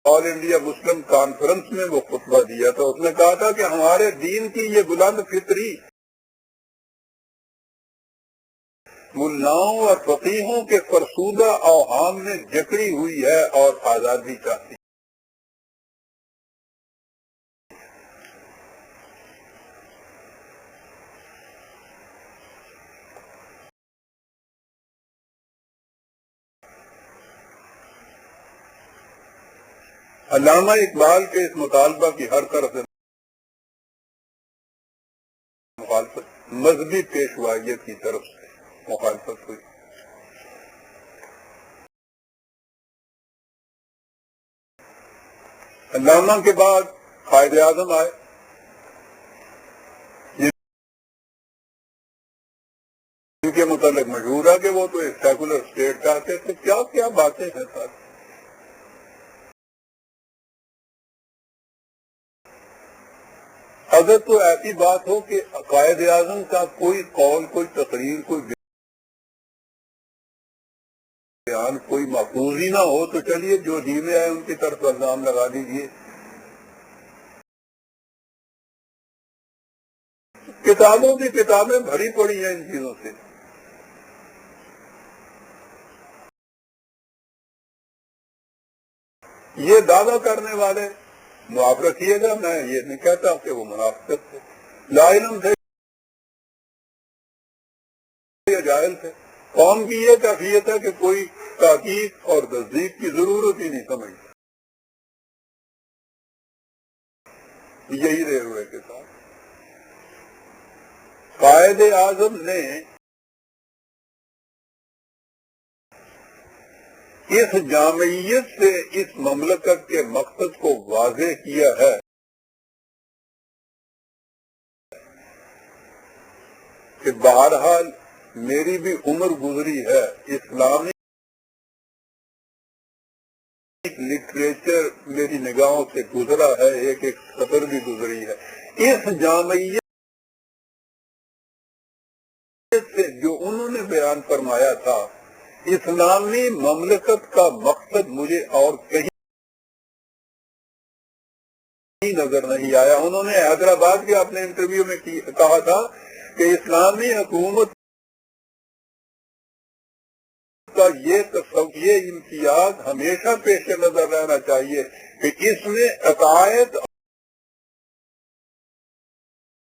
آل India Muslim conference میں وہ خطبہ دیا تھا. اس نے کہا تھا کہ ہمارے دین کی یہ بلند فطری ملاؤں اور فقیہوں کے فرسودہ اوہام میں جکڑی ہوئی ہے اور آزادی چاہتی. علامہ اقبال کے اس مطالبہ کی ہر طرف سے مخالفت، مذہبی پیشوائیت کی طرف سے مخالفت ہوئی. علامہ کے بعد قائد اعظم آئے، جن کے متعلق مشہور ہے کہ وہ تو ایک سیکولر اسٹیٹ چاہتے تھے. کیا کیا باتیں ہیں ساتھ. اگر تو ایسی بات ہو کہ قائد اعظم کا کوئی قول، کوئی تقریر، کوئی بیان، کوئی محفوظ ہی نہ ہو تو چلیے جو جی میں آئے ان کی طرف الزام لگا دیجیے. کتابوں کی کتابیں بھری پڑی ہیں ان چیزوں سے. یہ دعویٰ کرنے والے معاف رکھیے گا، میں یہ نہیں کہتا کہ وہ منافقت تھے، لا علم تھے یا جاہل تھے. قوم کی یہ کیفیت ہے کہ کوئی تحقیق اور تصدیق کی ضرورت ہی نہیں سمجھتا. یہی رہے ہوئے کے ساتھ قائد اعظم نے اس جامعیت سے اس مملکت کے مقصد کو واضح کیا ہے کہ بہرحال میری بھی عمر گزری ہے، اسلامی لٹریچر میری نگاہوں سے گزرا ہے، ایک ایک سطر بھی گزری ہے. اس جامعیت سے جو انہوں نے بیان فرمایا تھا، اسلامی مملکت کا مقصد مجھے اور کہیں نظر نہیں آیا. انہوں نے حیدرآباد کے اپنے انٹرویو میں کہا تھا کہ اسلامی حکومت کا یہ امتیاز ہمیشہ پیش نظر رہنا چاہیے کہ اس میں عقائد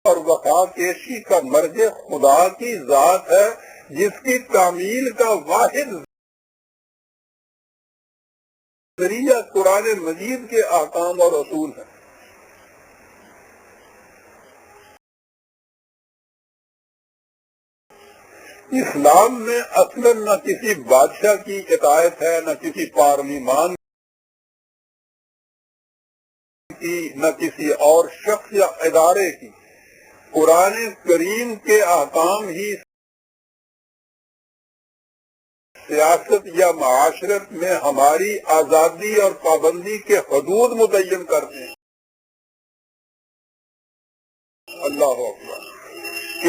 اور وفا کیشی کا مرجع خدا کی ذات ہے، جس کی تعمیل کا واحد ذریعہ قرآن مجید کے احکام اور اصول ہیں. اسلام میں اصلاً نہ کسی بادشاہ کی اطاعت ہے، نہ کسی پارلیمان کی، نہ کسی اور شخص یا ادارے کی. قرآن کریم کے احکام ہی سیاست یا معاشرت میں ہماری آزادی اور پابندی کے حدود متعین کرتے ہیں. اللہ اکبر.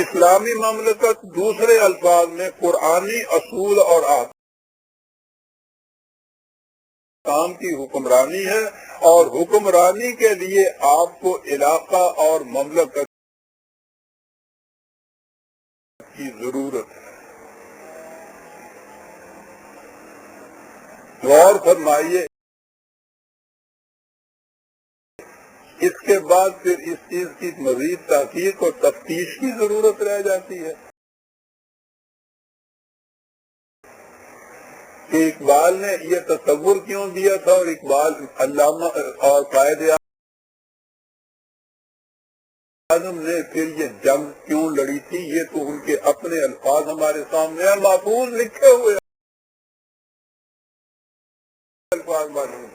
اسلامی مملکت دوسرے الفاظ میں قرآنی اصول اور احکام کی حکمرانی ہے، اور حکمرانی کے لیے آپ کو علاقہ اور مملکت کی ضرورت ہے. غور فرمائیے، اس کے بعد پھر اس چیز کی مزید تحقیق اور تفتیش کی ضرورت رہ جاتی ہے کہ اقبال نے یہ تصور کیوں دیا تھا، اور اقبال علامہ اور قائد اعظم نے پھر یہ جنگ کیوں لڑی تھی. یہ تو ان کے اپنے الفاظ ہمارے سامنے ہیں، محفوظ لکھے ہوئے الفاظ معلوم.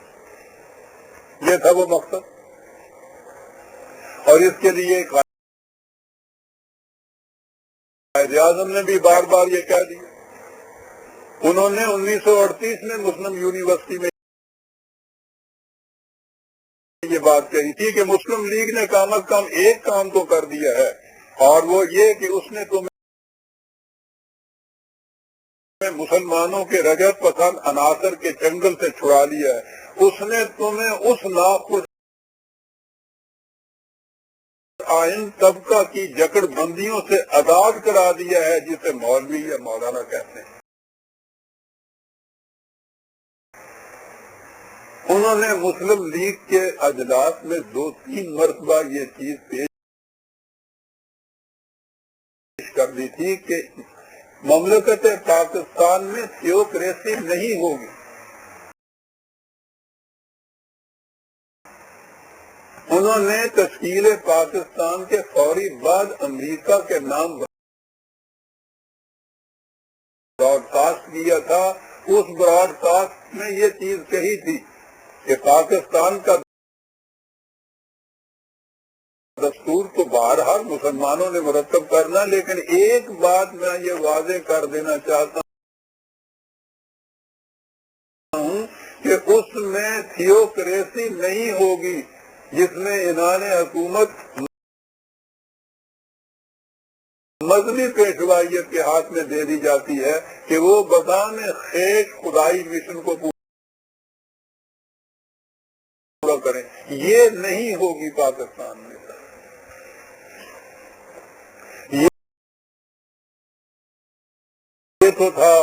یہ تھا وہ مقصد، اور اس کے لیے قائد اعظم نے بھی بار بار یہ کہہ دیا. انہوں نے 1938 میں مسلم یونیورسٹی میں یہ بات کہی تھی کہ مسلم لیگ نے کم از کم ایک کام تو کر دیا ہے، اور وہ یہ کہ اس نے تمہیں نے مسلمانوں کے رجعت پسند عناصر کے چنگل سے چھڑا لیا ہے، اس نے تمہیں اس ناخوش آئین طبقہ کی جکڑ بندیوں سے آزاد کرا دیا ہے جسے مولوی یا مولانا کہتے ہیں۔ انہوں نے مسلم لیگ کے اجلاس میں 2-3 مرتبہ یہ چیز پیش کر دی تھی کہ مملکت پاکستان میں تھیوکریسی نہیں ہوگی۔ انہوں نے تشکیل پاکستان کے فوری بعد امریکہ کے نام براڈ کاسٹ کیا تھا۔ اس براڈ کاسٹ میں یہ چیز کہی تھی کہ پاکستان کا دستور تو بہرحال مسلمانوں نے مرتب کرنا، لیکن ایک بات میں یہ واضح کر دینا چاہتا ہوں کہ اس میں تھیوکریسی نہیں ہوگی جس میں عنان حکومت مذہبی پیشوائیت کے ہاتھ میں دے دی جاتی ہے کہ وہ بذام خیش خدائی مشن کو پورا کریں۔ یہ نہیں ہوگی پاکستان میں۔ یہ تو تھا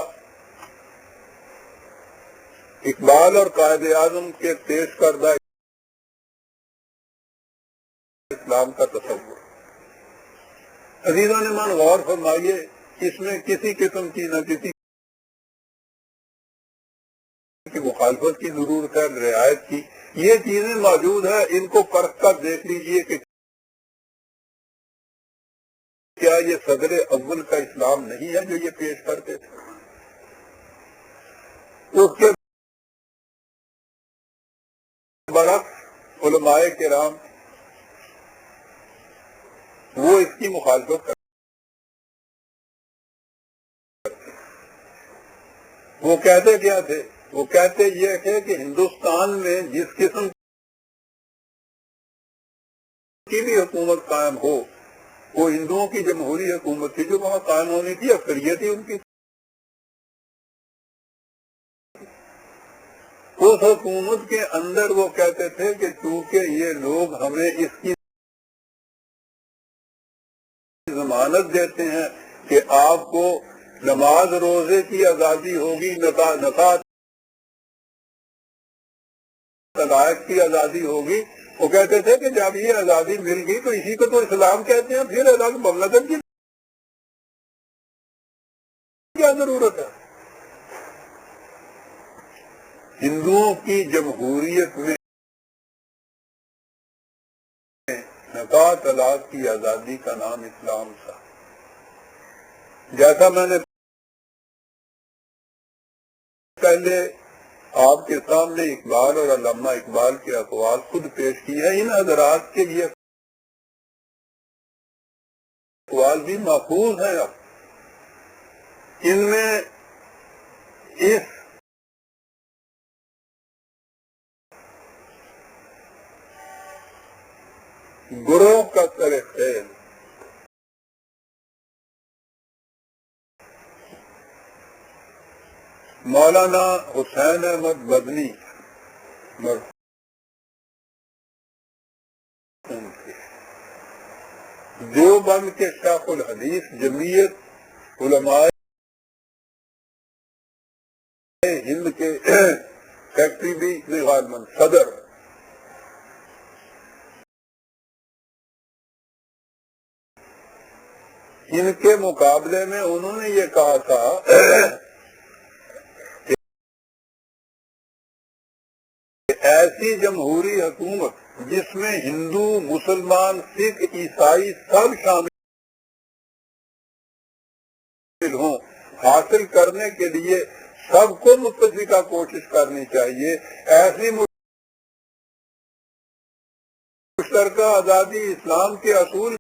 اقبال اور قائد اعظم کے پیش کردہ اسلام کا تصور۔ عزیزان من غور فرمائیے، اس میں کسی قسم کی نہ کسی کی مخالفت کی ضرورت ہے، رعایت کی۔ یہ چیزیں موجود ہیں، ان کو پرکھ کر دیکھ لیجئے کہ کیا یہ صدر اول کا اسلام نہیں ہے جو یہ پیش کرتے تھے۔ اس کے برعکس علماء کرام وہ اس کی مخالفت کرتے، وہ کہتے کیا تھے؟ وہ کہتے یہ تھے کہ ہندوستان میں جس قسم کی بھی حکومت قائم ہو، وہ ہندوؤں کی جمہوری حکومت تھی جو وہاں قائم ہونی تھی، اکثریت ہی ان کی۔ اس حکومت کے اندر وہ کہتے تھے کہ چونکہ یہ لوگ ہمیں اس کی ضمانت دیتے ہیں کہ آپ کو نماز روزے کی آزادی ہوگی، نکاح طلاق کی آزادی ہوگی، وہ کہتے تھے کہ جب یہ آزادی مل گئی تو اسی کو تو اسلام کہتے ہیں، پھر الگ مملکت کی کیا ضرورت ہے؟ ہندوؤں کی جمہوریت میں نکاح طلاق کی آزادی کا نام اسلام تھا۔ جیسا میں نے پہلے آپ کے سامنے اقبال اور علامہ اقبال کے اقوال خود پیش کیے ہیں، ان حضرات کے یہ اقوال بھی محفوظ ہیں۔ اب ان میں اس گروہ کا سر خیل مولانا حسین احمد مدنی مرحوم تھے، دیوبند کے شیخ الحدیث، جمعیت علماء ہند کے سیکرٹری بھی غالباً صدر۔ ان کے مقابلے میں انہوں نے یہ کہا تھا کہ ایسی جمہوری حکومت جس میں ہندو، مسلمان، سکھ، عیسائی سب شامل ہوں، حاصل کرنے کے لیے سب کو متفقہ کوشش کرنی چاہیے۔ ایسی مشترکہ آزادی اسلام کے اصول